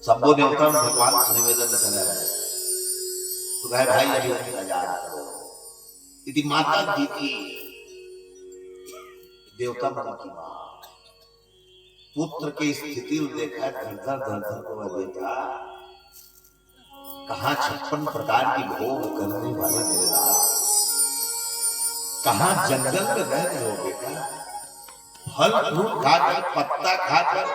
शंभो देवता भगवान से निवेदन चला है तो कहे भाई अभी आजाद करो यदि माता जी की देवता मन की मां पुत्र की स्थिति देखा धर को बेटा कहां 56 प्रकार की भोग करने वाले मेरे लाल कहां जंगल में रह रहे हो बेटा फल फ्रूट खाकर पत्ता खाकर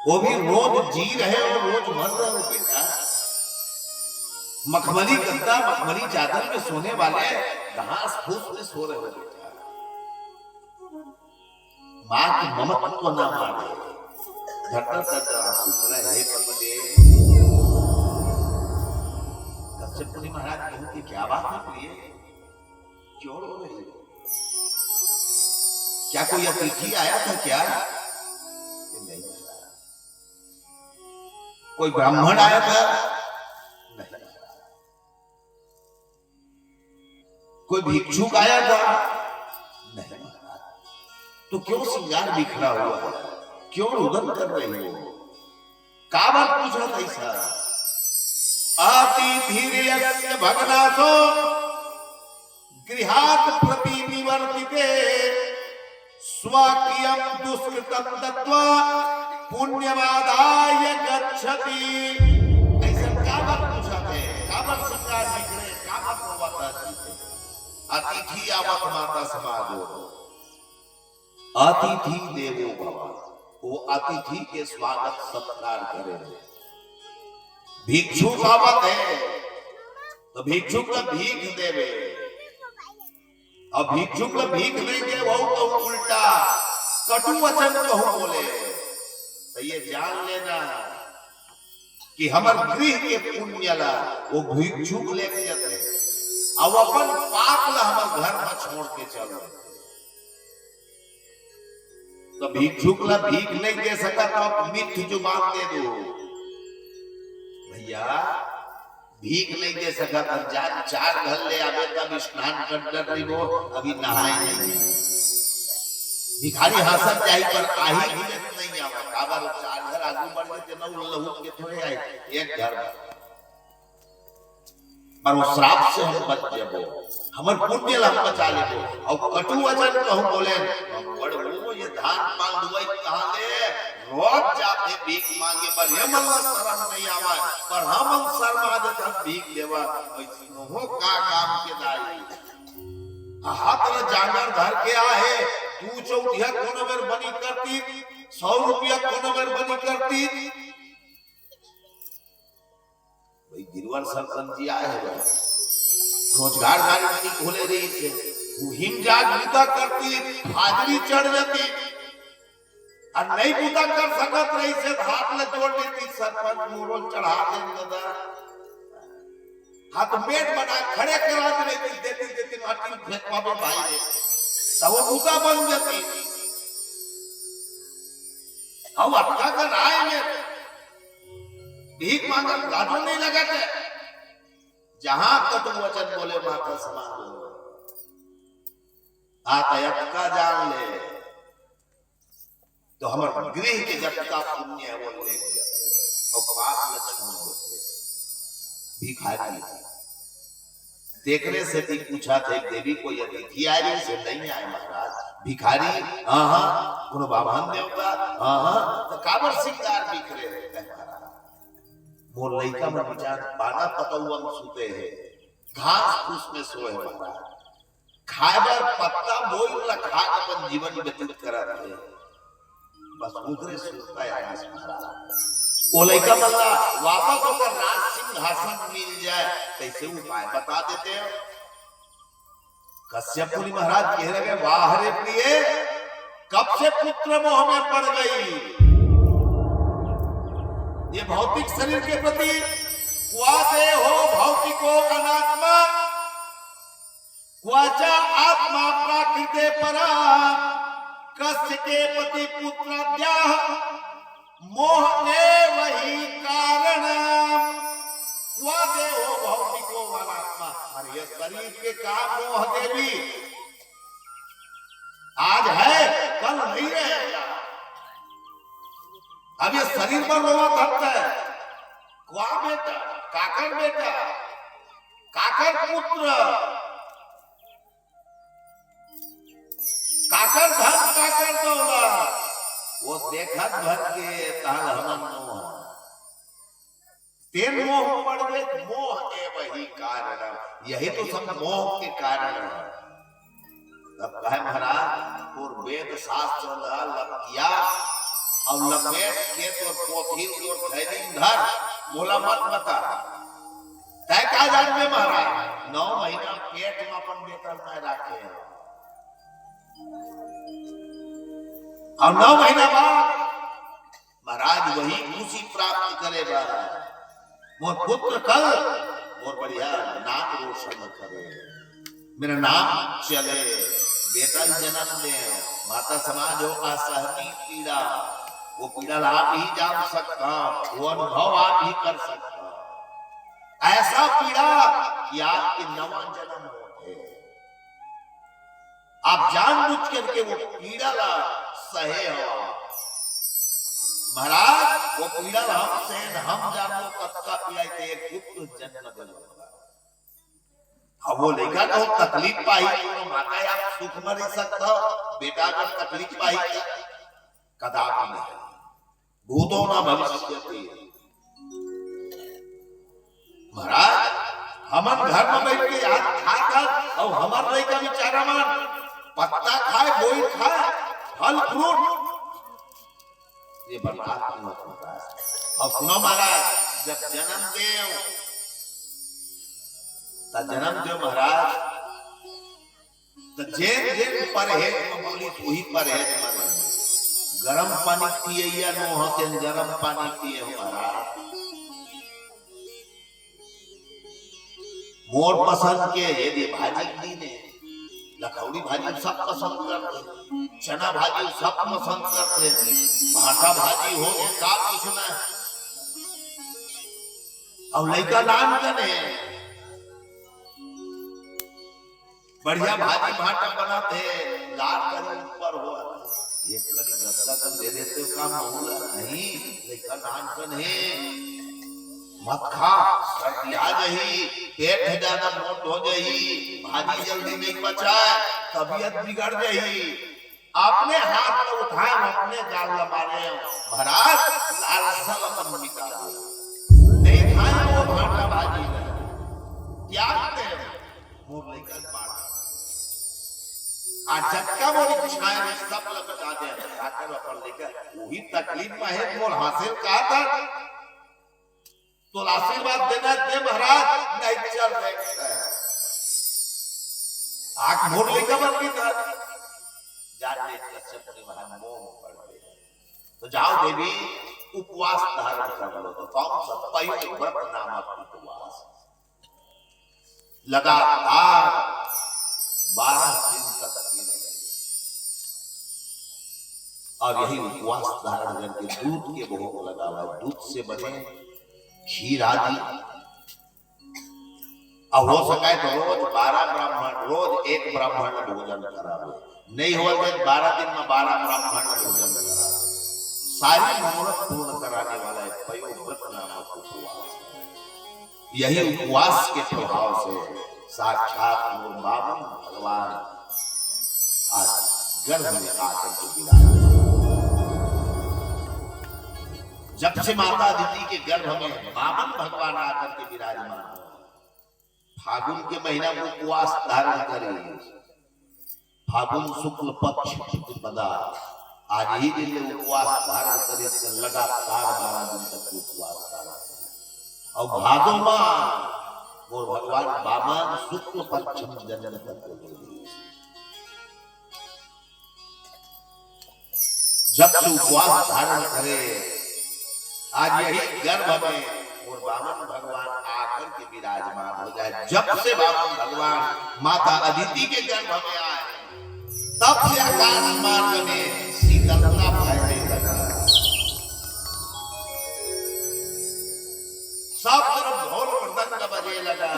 वो भी रोज जी रहे हो रोज मर रहे हो बेटा मखमली गद्दा मखमली चादर में सोने वाले घास फूस में सो रहे हो बेटा मां की ममत्व ना मारे धड़धड़ आंसू पड़े हे पद्मदेव कश्यप मुनि महाराज कहते कि क्या बात है प्रिय क्यों रो रही हो क्या कोई अतिथि आया था क्या नहीं कोई ब्राह्मण आया था नहीं कोई भिक्षुक आया था नहीं तो क्यों श्रृंगार बिखरा हुआ है क्यों रुदन कर रही हो काबर पूछा था ऐसा अतिथिर्यस्य भगनासो गृहात् प्रति निवर्तिते स्वकीयं दुष्कृतं दत्वा पुण्यवादाय गच्छति ऐसा काबर पूछा थे काबर श्रृंगार बिखरे काबर रोवाता थी अतिथि आवत माता समाजो अतिथि देवो भव वो अतिथि के स्वागत सत्कार करे भिक्षुक आवत है तो भिक्षुक का भीख देवे और भिक्षुक का भीख नहीं दे वो तो उल्टा कटु वचन कहूं बोले तो ये जान लेना कि हमर गृह के पुण्य ला वो भिक्षुक लेके जाते और अपन पाप ला हमर घर में छोड़ के चलो तो भिक्षुक ला भीख नहीं दे सका तो मिथ्य जुबान दे दो भैया भीख नहीं दे सका तो जान 4 घर ले आवे तब स्नान कर रही हो अभी नहाए नहीं भिखारी हंसत जाई पर आही हिलत नहीं आवा काबर 4 घर आगू बढ़ के न लहू के थोड़े आए एक घर पर वो श्राप से हम बच जाबो हमर पुण्य ला बचा लेबो और कटु वचन कहूं बोले बड़ वो ये धान मांग दुई कहां ले रोज जाते भीख मांगे पर ये मन शर्म नहीं आवा पर हम शर्मा देत भीख देवा ऐसनो हो का काम के दाई हाथ रे जांगर धर के आए तू चौथिया कोनो बेर बनी करती 100 रुपया कोनो बेर बनी करती भाई गिरवर सरपंच जी आए हैं रोजगार गारंटी खोले रही थे वो हिमजाग पूता करती हाजरी चढ़ जाती और नहीं पूता कर सकत रही से हाथ में जोड़ देती सरपंच मोरल चढ़ा देता हाथ मेट बना खड़े करा देती देती माटी फेंकवा भाई ने तो वो पूता बन जाती हम अपना कर आए में भीख मांगा लाजो नहीं लगाते जहां कटु वचन बोले माता समान आतयत का जान ले तो हमारे गृह के जब का पुण्य है वो ले और पाप न छोड़ देते भिखारी देखने से भी पूछा थे देवी को यदि अतिथि से नहीं आए महाराज भिखारी हां कोनो बाभन देवता हां तो काबर श्रृंगार बिखरे रहते हैं मोर लइका में विचार पाना पतौआ में सुते है घास फूस में सोए महाराज खाएबर पत्ता बोल ला खा अपन जीवन व्यतीत करा रहे बस उधरे सुनता है आगे महाराज वो लइका मल्ला वापस होकर राज सिंहासन मिल जाए कैसे उपाय बता देते हैं कश्यप मुनि महाराज कह रहे वाह रे प्रिय कब से पुत्र मोह में पड़ गई ये भौतिक शरीर के प्रति क्वादे हो भौतिको अनात्मा क्वाचा आत्मा प्राकृते परा कस्य के प्रति पुत्राद्याह मोह ने वही कारण क्वादे हो भौतिको अनात्मा अरे ये शरीर के का मोह देवी आज है कल नहीं रहेगा अब ये शरीर पर रोवा करता है क्वा बेटा, काकर बेटा, काकर पुत्र, काकर धन, काकर दौलत, वो देखत भर के ताल हमन मोह, तेन मोह पड़ गए, मोह है वही कारण, यही तो सब मोह के कारण है। तब कहे महाराज और वेद शास्त्र लग किया और लपेट के तो पोथी और थैली धर, बोला मत बता तय का जान में महाराज 9 महीना पेट में अपन बेटा में रखे और 9 महीना बाद महाराज वही खुशी प्राप्त करेगा, मोर पुत्र कल और बढ़िया नाम रोशन करे, मेरा नाम चले, बेटा जन्म दे, माता समाज हो असहनीय पीड़ा, वो पीड़ा आप ही जान सकता, वो अनुभव आप ही कर सकता, ऐसा पीड़ा कि आपके 9वां जन्म होते, आप जानबूझ करके वो पीड़ा ला सहे हो महाराज, वो पीड़ा हम सहन हम जानो तत्का पीड़ा एक पुत्र जन्म दिला, अब वो लेकर तो तकलीफ पाई तो माता आप सुख में रह सकता हो, बेटा अगर तकलीफ पाई कदापि नहीं, भूतो न भविष्यति। महाराज हमन घर में बैठ के याद खाकर और हमार रही का बेचारा मन पत्ता खाए, गोई खाए, फल फ्रूट, ये बर्बाद नहीं होता है। और सुनो महाराज जब जन्म देव जन्म जो महाराज तो जेन जेन परहेज में बोली वही परहेज में, गरम पानी पिए या नो होते गरम पानी पिए महाराज, मोर पसंद के यदि भाजी दी ने लखौड़ी भाजी सब पसंद करते, चना भाजी सब पसंद करते, भाटा भाजी हो गए का कुछ ना, अब लड़का नाम कने बढ़िया भाजी भाटा बनाते, लाल करी ऊपर हो एक करी गस्सा कर दे देते काम मामूला नहीं, लेकिन नान कन है मत खा, सर्दी आ गई, पेट ज्यादा मोट हो गई, भाजी जल्दी नहीं पचाए, तबीयत बिगड़ गई, अपने हाथ में उठाए अपने गाल लबारे महाराज लाल सब अपन मिटा नहीं खाए वो भाटा भाजी त्याग दे मोर लेकर मार आज झटका मोरी छाए में सब लपटा दे आकर अपन लेकर वही तकलीफ में है मोर हासिल कहा था तो आशीर्वाद देना दे महाराज नहीं चल रहे आंख मोर लेकर बन की जान ले कश्यप ने महान मोह पड़ गए तो जाओ देवी उपवास धारण कर लो, तो कौन सा पहले व्रत नामक उपवास लगातार 12 दिन तक और यही उपवास धारण करके दूध के भोग लगावा, दूध से बने खीर आदि, अब हो सके तो रोज 12 ब्राह्मण, रोज एक ब्राह्मण भोजन करावे, नहीं हो गए 12 दिन में 12 ब्राह्मण भोजन करावे, सारी मनोरथ पूर्ण कराने वाला है पयोव्रत नामक उपवास। यही उपवास के प्रभाव से साक्षात मोर बामन भगवान आज गर्भ में आकर के विराजमान, जब से माता अदिति के गर्भ में बामन भगवान आकर के विराजमान, फागुन के महीना को उपवास धारण करे, फागुन शुक्ल पक्ष प्रतिपदा आज ही दिन उपवास धारण करे से लगातार 12 दिन तक उपवास धारण करे, और भादो माह और भगवान बामन शुक्ल पक्ष में जन्म करते, जब से उपवास धारण करे आज यही गर्भ में और बामन भगवान आकर के विराजमान हो जाए, जब से बामन भगवान माता अदिति के गर्भ में आए तब से आकाश मार्ग में शीतलता फैलने लगा, सब तरफ ढोल मृदंग बजने लगा,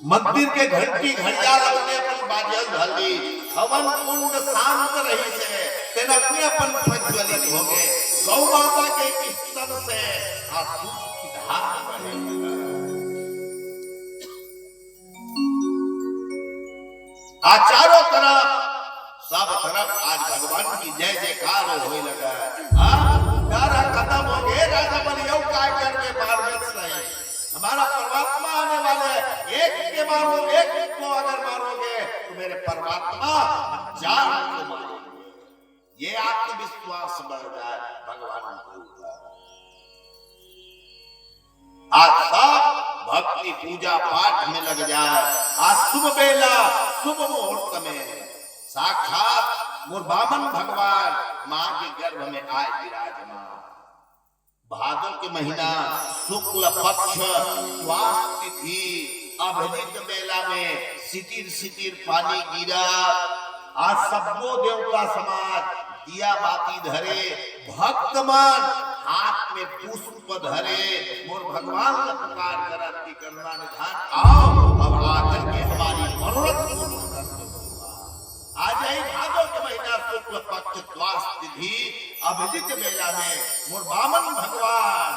मंदिर के घंटी घड़ियाल अपने अपन बाजल धली, हवन कुंड शांत रही से तेन अपने अपन प्रज्वलित हो गए, गौ माता के स्तन से दूध की धार बहे लगा। चारों तरफ सब तरफ आज भगवान की जय जयकार होने लगा। तारा खत्म हो गए, राजा बलियो काय करके मार में सही, हमारा परमात्मा आने वाले, एक के मारो, एक को अगर मारोगे तो मेरे परमात्मा 1000 को मारेंगे। ये आत्मविश्वास बढ़ जाए भगवान के ऊपर। आज सब भक्ति पूजा पाठ में लग जाए। आज शुभ बेला शुभ मुहूर्त में साक्षात मुरबामन भगवान मां के गर्भ में आए विराजमान। भादों के महीना शुक्ल पक्ष द्वास तिथि अभिजित बेला में सितिर सितिर पानी गिरा। आज सबको देवता समाज दिया बाती धरे, भक्तमान हाथ में पुष्प धरे, मोर भगवान का पुकार करती करना निधान आओ अब आकर के हमारी मनोरथ पूर्ण कर दो। आज ही भादों के महीना शुक्ल पक्ष द्वास तिथि अभिजित बेला में मुरबामन भगवान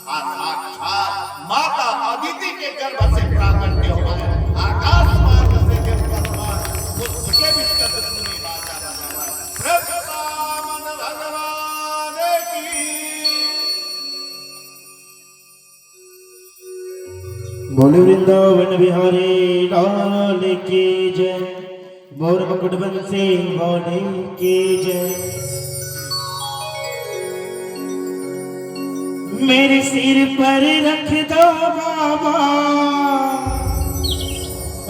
आज साक्षात माता अदिति के गर्भ से प्राकट्य हुआ है। आकाश मार्ग से देवता समाज उसके विष्कत सुनी बाजा बजावा। मुरबामन भगवान की बोले वृंदावन बिहारी लाल की जय, मोर मुकुट बंसी वाले की जय। मेरे सिर पर रख दो बाबा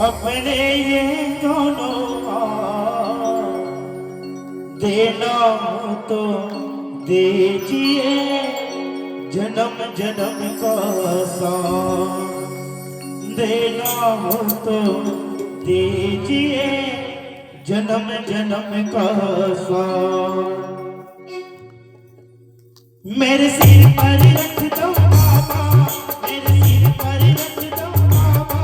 अपने ये दोनों हाथ, देना हो तो दीजिए जन्म जन्म का साथ, देना हो तो दीजिए जन्म जन्म का साथ। मेरे सिर पर रख दो बाबा, मेरे सिर पर रख दो बाबा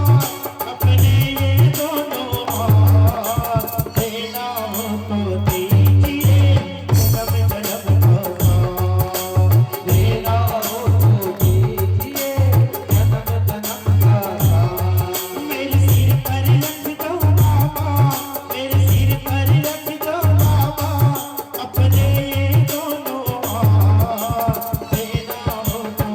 अपने ये दोनों हाथ, देना हो तो दीजिए जन्म जन्म का साथ, देना हो तो दीजिए जन्म जन्म का साथ। मेरे सिर पर रख दो बाबा, मेरे सिर पर रख दो बाबा अपने ये दोनों हाथ, देना हो तो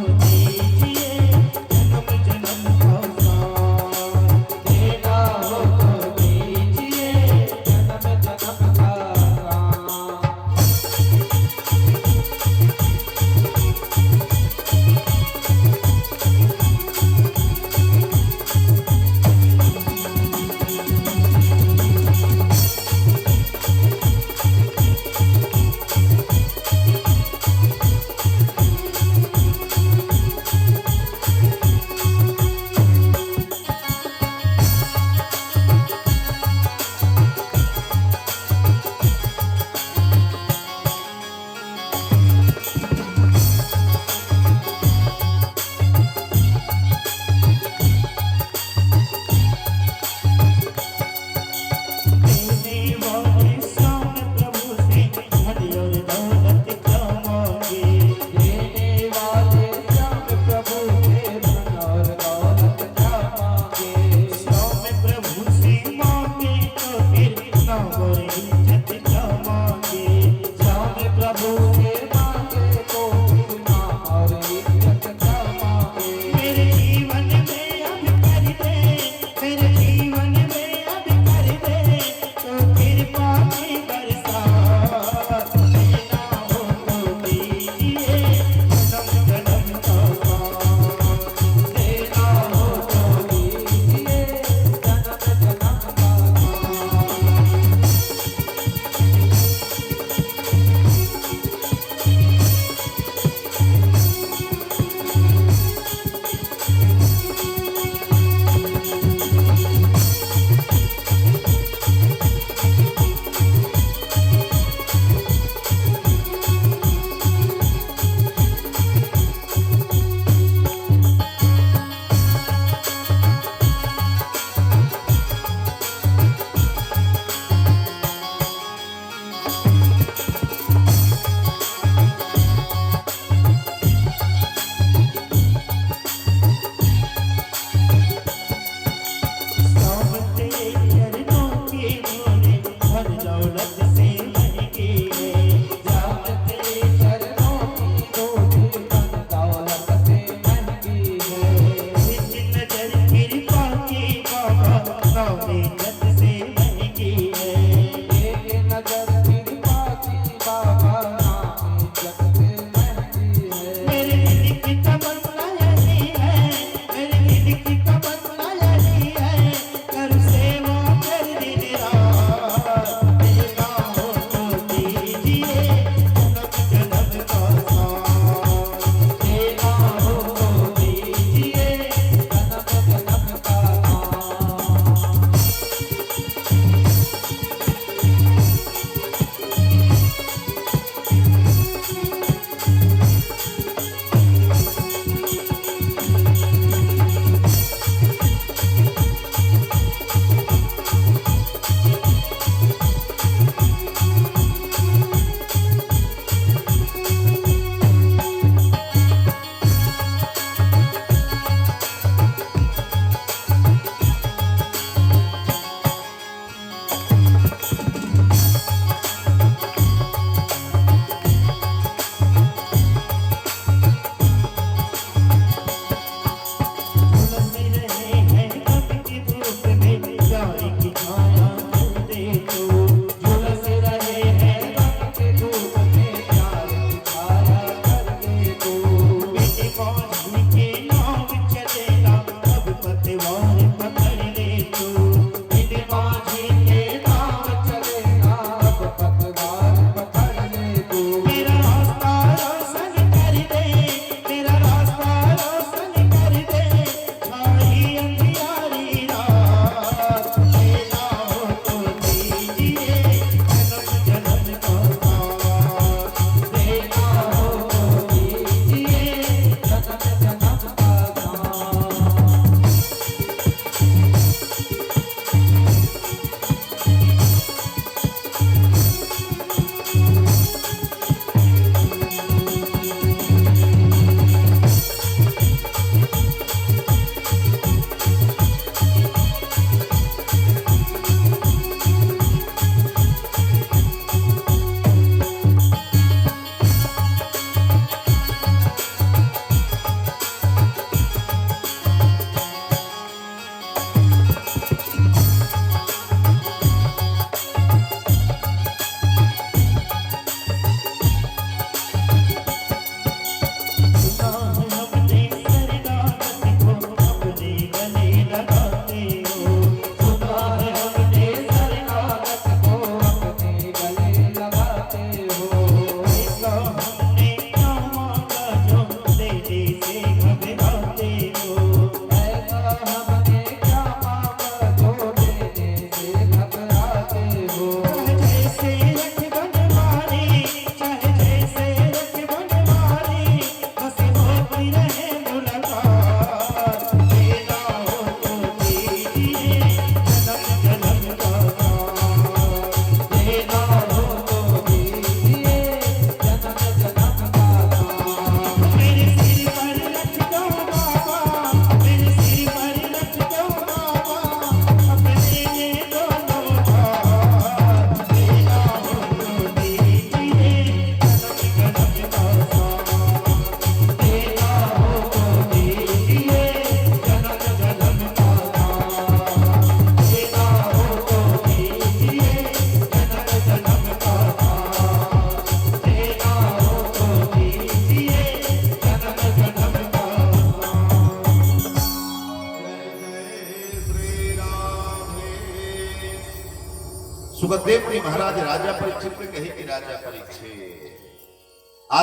सुखदेव जी महाराज राजा परीक्षित ने कही कि राजा परीक्षित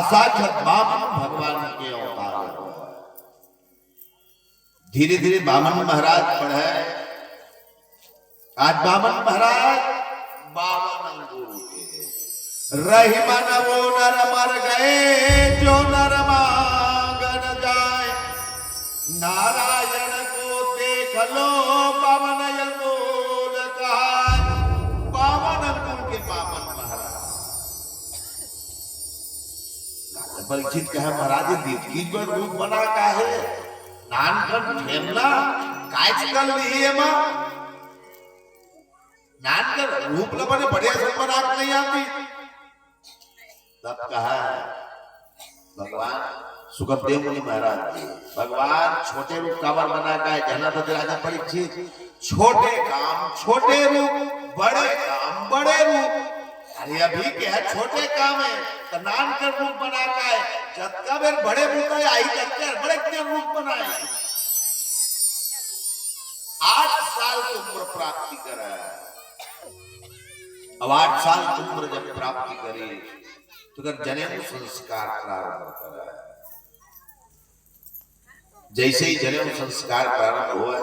साक्षात बामन भगवान के अवतार। धीरे धीरे बामन महाराज पढ़े। आज बामन महाराज 52 अंगूर के रही मन वो नर मर गए जो नर मांगन जाए। नारायण को देख लो 52 अंगूर कहा। 52 अंगूर के बामन महाराज। राजा परीक्षित कहा महाराज देवकी पर रूप बना का है नानकन ठेमना कायच कर ली है मां। नानकर रूप लबने बड़े संपन्न आप नहीं आती। तब कहा भगवान सुखदेव मुनि महाराज जी भगवान छोटे रूप कावर बना का है जाना तो राजा परीक्षित। छोटे काम छोटे रूप बड़े काम बड़े रूप। अरे अभी क्या है छोटे काम है तो नानकर रूप बना का है जब का बेर बड़े रूप है आई कर बड़े के रूप बनाए। 8 साल की उम्र प्राप्ति करा। अब 8 साल की उम्र जब प्राप्ति करे तो अगर जनेऊ संस्कार प्रारंभ करा। जैसे ही जनेऊ संस्कार प्रारंभ हुआ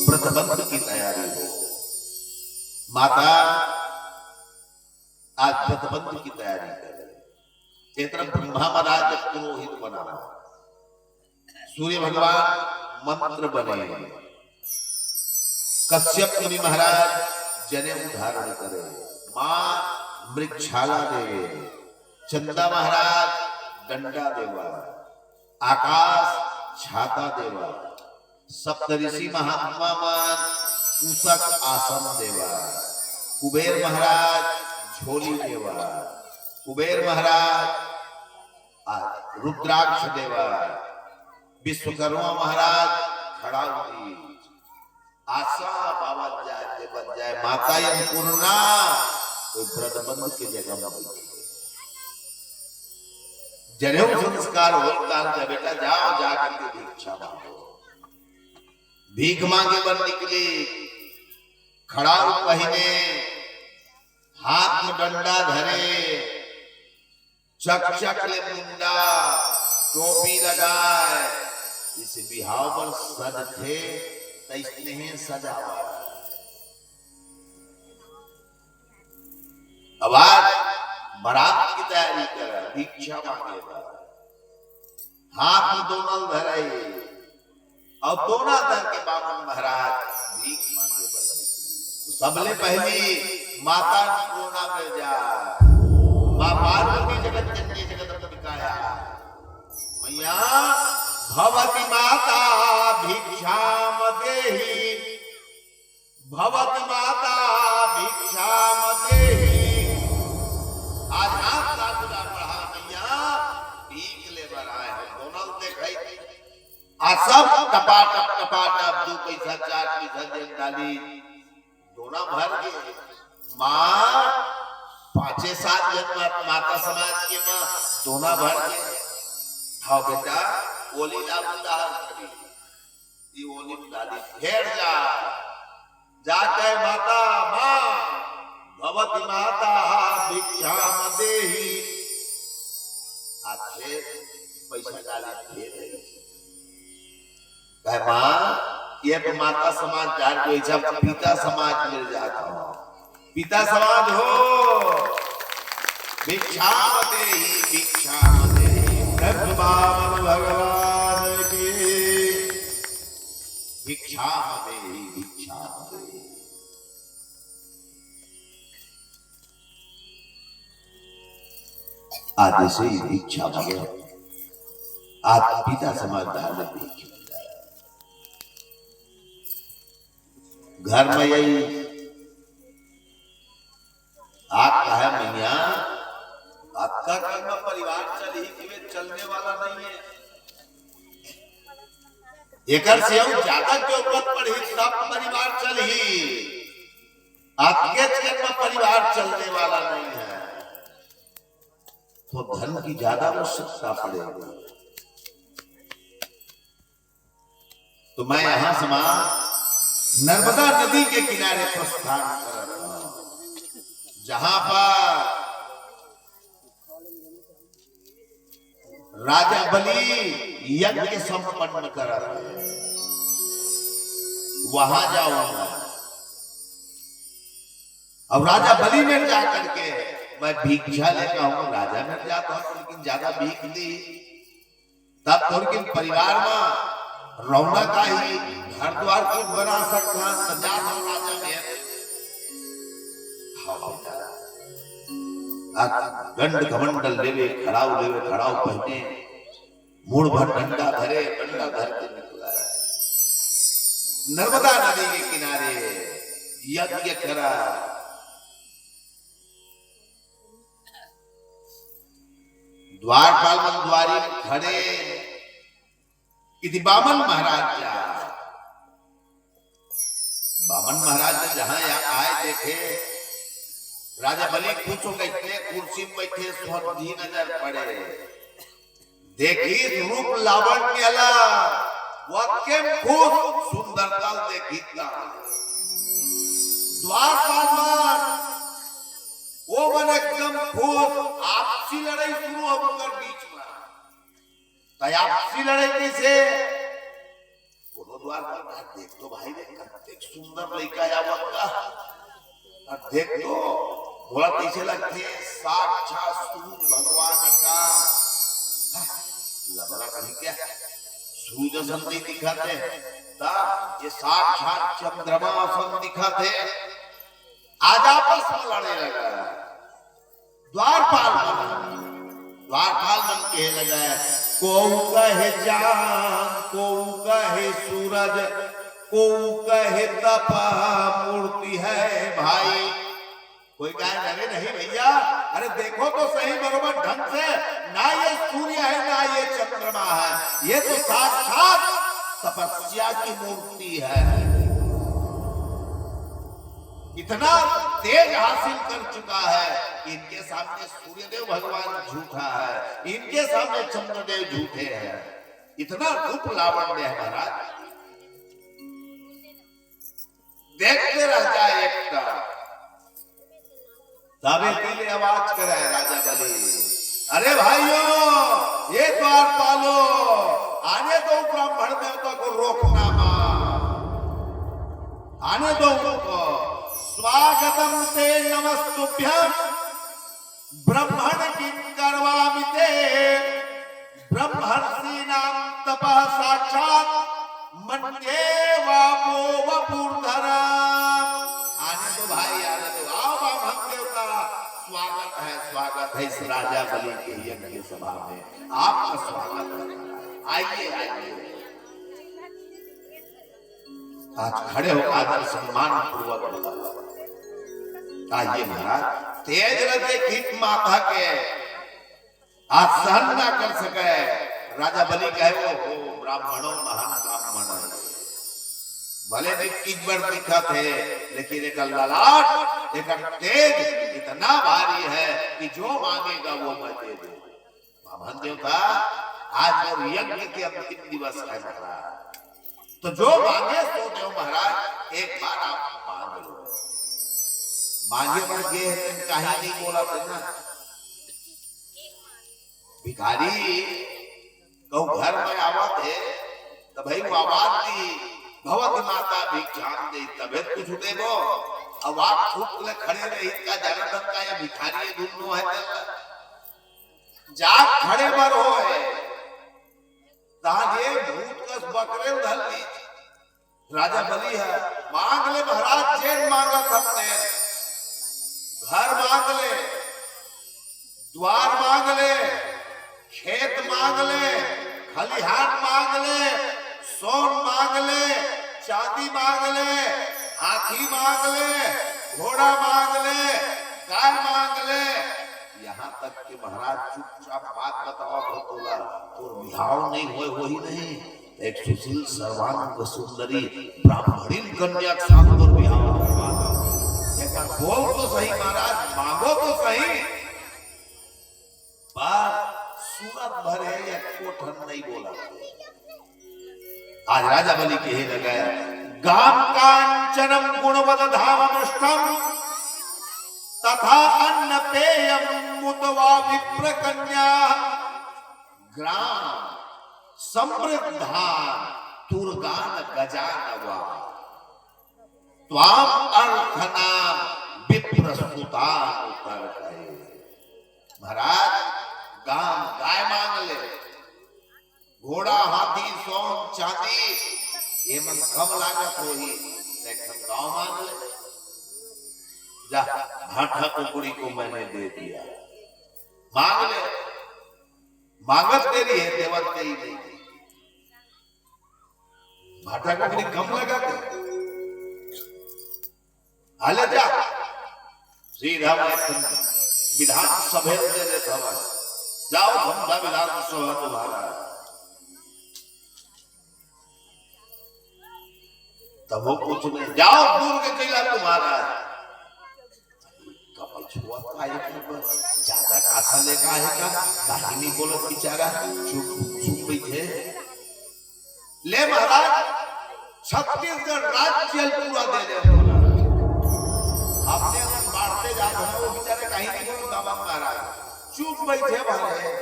व्रतबंध की तैयारी हो। माता आज व्रतबंध की तैयारी करे। एक तरफ ब्रह्मा महाराज पुरोहित बना, सूर्य भगवान मंत्र बने, कश्यप मुनि महाराज जनेऊ धारण करे, मां मृक्षाला देवे, चंदा महाराज डंडा देवा, आकाश छाता देवा, सप्तऋषि महात्मा मान उषक आसन देवा, कुबेर महाराज झोली देवा, कुबेर महाराज रुद्राक्ष देवा, विश्वकर्मा महाराज खड़ा हुई आशा बाबा जाए बच जाए माता अन्नपूर्णा तो व्रतबंध की जगह में बैठी। जनेऊ संस्कार होता है बेटा जाओ जाकर के भिक्षा मांगो। भीख मांगे बन निकली खड़ा पहने हाथ में डंडा धरे चक चक ले मुंडा टोपी लगाए। इस बिहाव पर सज थे तैसने सजावा। अब आज बारात की तैयारी कर भिक्षा मांगेगा। हाथ में दोनल धरे और दोना धर के बामन महाराज भीख मांगे बने। तो सबले पहली माता अन्नपूर्णा में जा मां पार्वती जगत जननी जगदम्बिकाया मैया भवती माता भिक्षाम देहि। भवती माता भिक्षाम देहि। आज हाथ साधुरा बढ़ा मैया भीख ले बनाए हम दोनों देखे। आज सब टपाटप 2 पैसा 4 पैसा दे डाली दोना भर के मां 5-7 जन माता समाज के मां दोना भर के हाँ बेटा ओली डाली ये ओली डाली फेर जाके माता मां भवती माता भिक्षाम देहि। आज पैसा डाले फेर मां ये तो माता समाज जान को जब पिता समाज मिल जाता हो पिता समाज हो भिक्षाम देहि भिक्षाम देहि। बामन भगवान की भिक्षाम देहि भिक्षाम देहि। आज से ही भिक्षा मांगे आज पिता समाज धारण भिक्षा घर में यही आपका है मैया आपका कर्म परिवार चल ही कि चलने वाला नहीं है। एकर से हम ज्यादा क्यों मत पढ़ी सब परिवार चल ही आपके कर्म परिवार चलने वाला नहीं है तो धन की ज्यादा आवश्यकता पड़ेगी। तो मैं यहां से नर्मदा नदी के किनारे प्रस्थान कर रहा हूं। जहां पर राजा बलि यज्ञ संपन्न करा वहां जाऊंगा। अब राजा बलि में जाकर के मैं भिक्षा लेकर हूं, राजा में जाता हूं लेकिन ज्यादा भीख दी तब थोड़ी परिवार में रौनक आई, घर द्वार को बना सकता सजा राजा में गंड कमंडल लेवे खड़ाऊ पहने मूड भर डंडा धरे, डंडा धर के निकला नर्मदा नदी के किनारे यज्ञ करा। द्वारपाल द्वारी खड़े इति बामन महाराज जा। बामन महाराज जहां आए देखे राजा बलि खुश हो गए, कुर्सी में बैठे स्वधी नजर पड़े, देखी रूप लावण्य वाक्यम खुश सुंदरता देखी द्वारपाल वो मन एकदम खुश। आपसी लड़ाई शुरू हो गई बीच में, आपसी लड़ाई कैसे दोनों द्वारपाल देख तो भाई देख सुंदर लड़का आवत और देख तो बोला कैसे लगते साक्षात सूरज भगवान का लबरा कहीं क्या सूरज संधि दिखाते ये साक्षात चंद्रमा सन दिखाते। आज आपस में लड़ने लगा। द्वारपाल मन कहे लगा को कहे चांद, को कहे सूरज, को कहे तपा मूर्ति है भाई। कोई कहे अरे नहीं भैया, अरे देखो तो सही बरोबर ढंग से, ना ये सूर्य है ना ये चंद्रमा है, ये तो साक्षात तपस्या की मूर्ति है। इतना तेज हासिल कर चुका है कि इनके सामने सूर्यदेव भगवान झूठा है, इनके सामने चंद्रदेव झूठे हैं। इतना रूप लावण्य है महाराज, देखते रह जाए एकता। तबे के लिए आवाज करे राजा बलि, अरे भाइयों ये द्वारपालो आने दो ब्राह्मण देवता को, रोकना मत, आने दो उनको। स्वागतम ते नमस्तुभ्यम ब्रह्मण किंकरवामि ते, ब्रह्मर्षि नाम तपः साक्षात मन्ये वापो वपुर्धरा। आने दो भाई, आने दो, आओ ब्राह्मण देवता, स्वागत है इस राजा बलि के यज्ञ सभा में, आपका स्वागत है, आइए आइए। आज खड़े हो आदर सम्मान पूर्वक बोला, आइए महाराज। तेज रथे खींच माथा के आज सहन ना कर सके। राजा बलि कहे वो ब्राह्मणों महान ब्राह्मण है, भले किस बार दिखा थे लेकिन एक ललाट एक तेज इतना भारी है कि जो मांगेगा वो मैं दे दूं। ब्राह्मण देवता आज और यज्ञ के अंतिम दिवस है महाराज, तो जो मांगे सो दो महाराज, एक बार आप मांग लो। मांगे पर ये कहीं नहीं बोला था भिखारी कौ घर में आवा थे तो भाई वो आवाज दी भगवती माता भिक्षाम दे, तबियत कुछ देवो। अब आप खुद खड़े रही का जनार्दन का या भिखारी दोनों है, जाग खड़े पर हो है ताजे भूत कस बकरे उधर ली। राजा बलि है, मांग ले महाराज, जेल मांगा सकते, घर मांग ले, द्वार मांग ले, खेत मांग ले, खलिहान मांग ले, सोन मांग ले, चांदी मांग ले, हाथी मांग ले, घोड़ा मांग ले, गाय मांग ले, यहाँ तक कि महाराज चुपचाप बात बताओ भोला तो बिहाव नहीं हुए वही नहीं, एक सुशील सर्वांग सुंदरी ब्राह्मणी कन्या के साथ और बिहाव करवाना। बोल तो सही महाराज, मांगो तो सही, बात सूरत भरे या कोठन नहीं बोला। आज राजा बलि के ही लगाया गाम कांचनम गुणवद धाम अनुष्ठम तथा अन्न पेयम मुतवा विप्र कन्या ग्राम समृद्धान तुर्गान गजानवा त्वाम अर्थनाम विप्रस्तुतान उतर गए। महाराज गाम गाय मांग ले, घोड़ा हाथी सोन चांदी ये मन कम लागत होगी, लेकिन गांव मांग ले। जा भाटा कुकड़ी को मैंने दे दिया, मांग ले। मांगत तेरी है, देवत तेरी नहीं। भाटा कुकड़ी कम लगा के हाले जा सीधा विधानसभा दे देता हूं। जाओ धमधा विधानसभा तुम्हारा। तब वो कुछ नहीं, जाओ दूर के किला तुम्हारा। कपल छुआ ज्यादा कासा लेगा है का दाहिनी बोलत बेचारा चुप बैठे। ले महाराज छत्तीसगढ़ राज्य पूरा दे दे। आपने बांटते जाते हैं, वो बेचारे कहीं नहीं बोलो दावा महाराज चुप बैठे भले।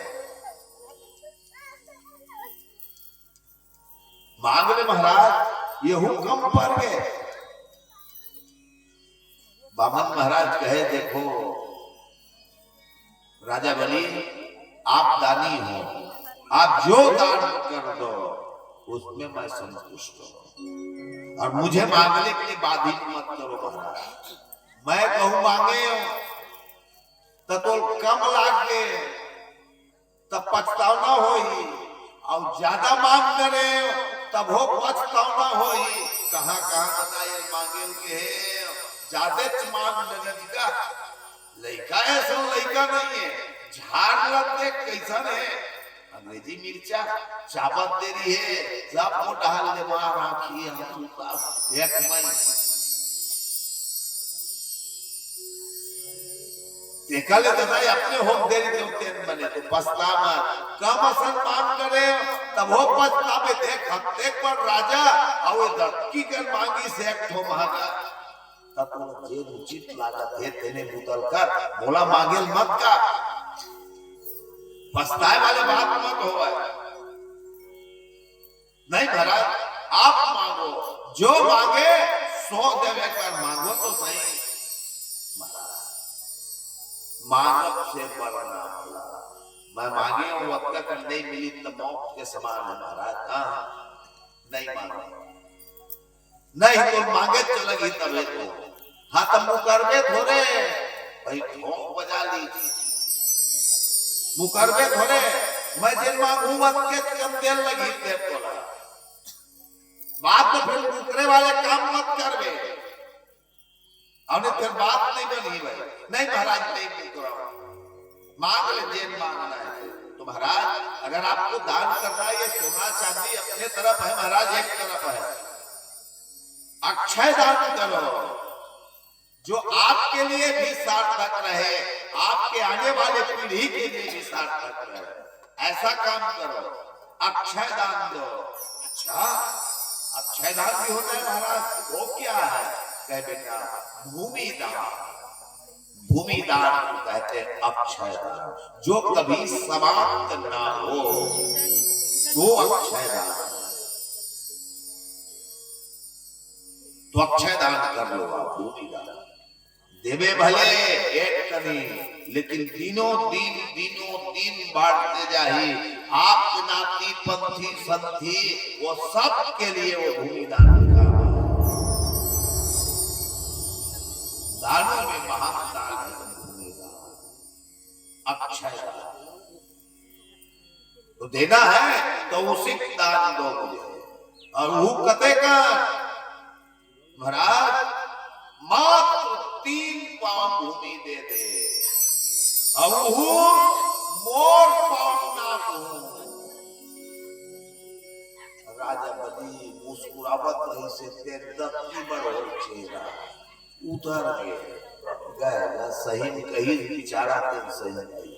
मांग ले महाराज, ये हुक्म पर गए। बामन महाराज कहे देखो राजा बलि आप दानी हो, आप जो दान कर दो उसमें मैं संतुष्ट हूं, और मुझे मांगने के लिए बाधित मत करो महाराज। मैं कहूं मांगे तो कम लागे तब पछतावना होई, और ज्यादा मांग करे तब हो पछतावना होई। कहां कहां बताइए मांगे के ज्यादा मांग लगा लड़का है, सब लड़का नहीं है। झाड़ लग देख कैसन है, अंग्रेजी मिर्चा चाबत दे रही है, सब को डाल दे मार आखी एक मई देखा ले दादा अपने हो देरी देवते बने तो पछतावा कम सम्मान करे तब हो पछतावे। देख हफ्ते पर राजा और दर्की कर मांगी से एक ठो महागा तब तो जे उचित लागत है तेने बुतल कर बोला मांगेल मत का। पछताए वाले बात मत होवे। नहीं महाराज आप मांगो, जो मांगे 100 देवे कर मांगो तो सही। मानव से मरना भला, मैं मांगे और वक्त कर नहीं मिली तो मौत के समान है महाराज। नहीं मांगे, नहीं तो मांगे चलेगी तबे तो। हाँ तब मुकरबे थोड़े भाई ठोंक बजा ली, मुकरबे थोड़े मैं जेल मांगू मत के कम देर लगी तेरे को बात तो फिर मुकरे वाले काम मत करबे। और फिर बात नहीं बनी भाई। नहीं महाराज नहीं मांग ले, जेल मांगना है तो महाराज अगर आपको दान करना है, ये सोना चांदी अपने तरफ है महाराज, एक तरफ है। अक्षय दान करो जो आपके लिए भी सार्थक रहे, आपके आने वाले पीढ़ी के लिए भी सार्थक रहे, ऐसा काम करो। अक्षय दान दो। अच्छा अक्षय दान भी होता है महाराज, वो क्या है? कह बेटा भूमि दान। भूमि दान को कहते हैं अक्षय दान, जो कभी समाप्त ना हो वो अक्षय दान। तो अक्षय दान कर लो आप, भूमि दान देवे भले एक करी, लेकिन दिनों दिन बांटते जाही। आप नाती पंथी संथी वो सब के लिए वो भूमि दान का दानों में महान दान है भूमि दान, अक्षय दान। तो देना है तो उसी दान दो मुझे। और वो कते का महाराज मात्र 3 पांव भूमि दे दे, और वो मोर पांव ना हो। राजा बलि मुस्कुरावत रही से तेरे दत्ती बड़ चेहरा उतर गए सही कही बेचारा तेन सही नहीं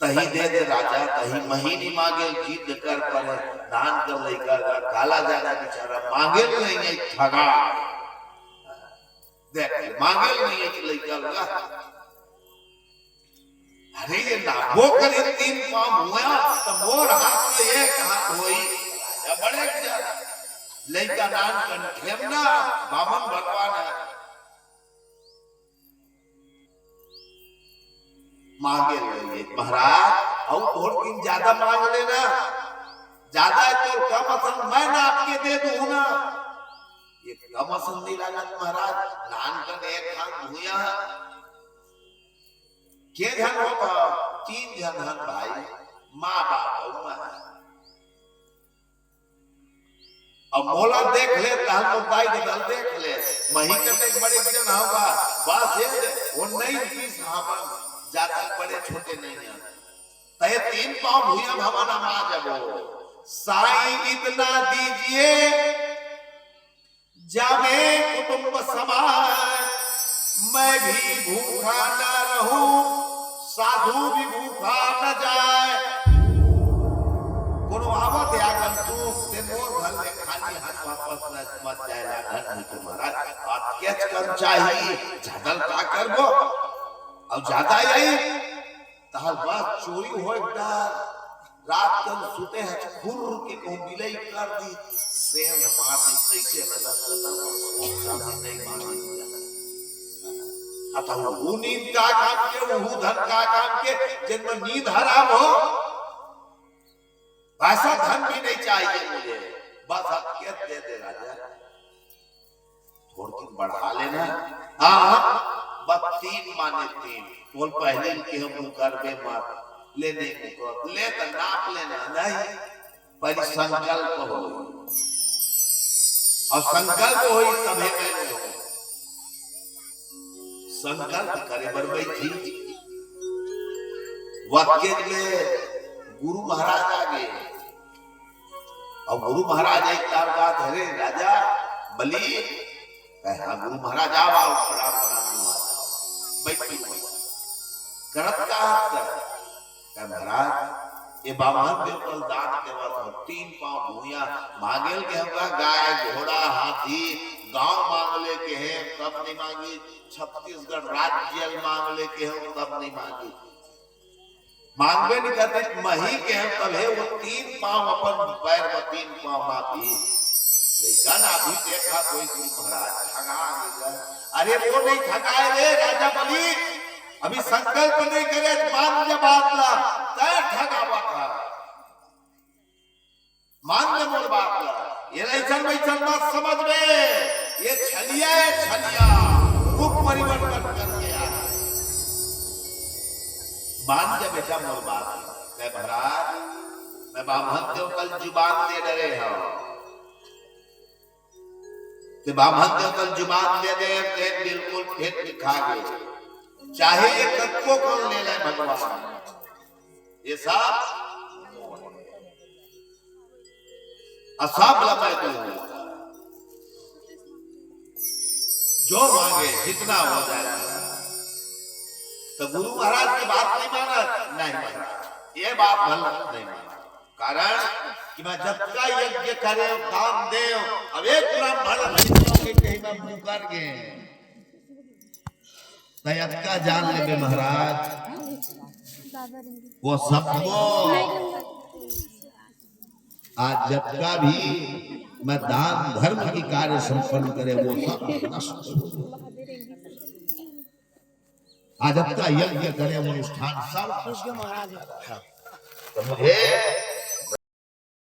तही दे दे राजा, तही महीनी मांगे जीत कर पर दान कर लइका काला जाना बेचारा मांगे नहीं ठगा देख मांगे नहीं है कि लड़का लगा अरे ये नाभो करे 3 पांव हुआ तो मोर हाथ में एक हाथ होई राजा बड़े जा लड़का नान कन खेमना बामन भगवान है मांगे ले महाराज और थोड़ दिन ज्यादा मांग लेना ज्यादा है तो कम असन मैं ना आपके दे दूं ना ये कम असन नहीं लागत महाराज नान कन एक हाथ हुआ के जन होगा 3 जन हन भाई माँ बाप अब मोला देख ले तहन तो भाई गदल देख ले मही कटे बड़े जन होगा बस ये वो नहीं पीस हावन जाता बड़े छोटे नहीं है तय 3 पांव भूया भवन मा जबो साईं इतना दीजिए जावे कुटुंब समाज मैं भी भूखा न रहूं साधु भी भूखा न जाए कोनो आवत या गंतु ते मोर घर में खाली हाथ वापस न मत जाए घर में तुम्हारा बात कैच कर चाहिए झगल का करबो अब ज्यादा यही तहल बात चोरी हो डर रात कल सुते हैं खुर के को बिलई कर दी सेम मार दी कैसे लगा सामने नहीं मानी अतः वो नींद का काम के वो धन का काम के जिनमें नींद हराम हो ऐसा धन भी नहीं चाहिए मुझे बस हकीकत दे दे राजा थोड़ी बढ़ा लेना हाँ बस 3 माने 3 बोल पहले के हम कर बे मार लेने को ले तो नाप लेना नहीं पर संकल्प हो और संकल्प हो तभी मैं हो संकल्प करे बरबई थी वाक्य में गुरु महाराज आ गए और गुरु महाराज एक तार बात है राजा बलि कहा गुरु महाराज आओ प्रणाम बैठी करत का महाराज ये बामन बिल्कुल दान देवा तो 3 पांव भूया मांगेल के हमरा गाय घोड़ा हाथी गांव मांग ले के हैं तब नहीं मांगी छत्तीसगढ़ राज्य मांग ले के हैं तब नहीं मांगी मांगवे नहीं करते मही के हैं तब है वो 3 पांव अपन पैर में 3 पांव मापी लेकिन अभी देखा कोई गुरु महाराज ठगा गया अरे वो नहीं ठगाए रे राजा बलि अभी संकल्प नहीं करे मान जब बात ला तय ठगावा था मान ले मोर बात ला ये ऐसा वैसा मत समझ में ये छलिया है छलिया रूप परिवर्तन कर गया मान जब बेटा मोर बात मैं महाराज मैं बामन को कल जुबान दे डरे हूं कि बामन को कल जुबान दे दे बिल्कुल फिट दिखा गए चाहे एक तत्व को ले ले भगवान ये सब असाब लगा जो मांगे जितना हो जाए तो गुरु महाराज की बात नहीं माना नहीं महाराज ये बात गलत नहीं माना कारण कि मैं जब का यज्ञ करे दान दे अब एक ब्राह्मण के कहीं में मुंह कर गए का जान ले महाराज वो सबको आज जब का भी मैं दान धर्म की कार्य संपन्न करे वो सब नष्ट आज का यज्ञ करे वो स्थान सब तो मुझे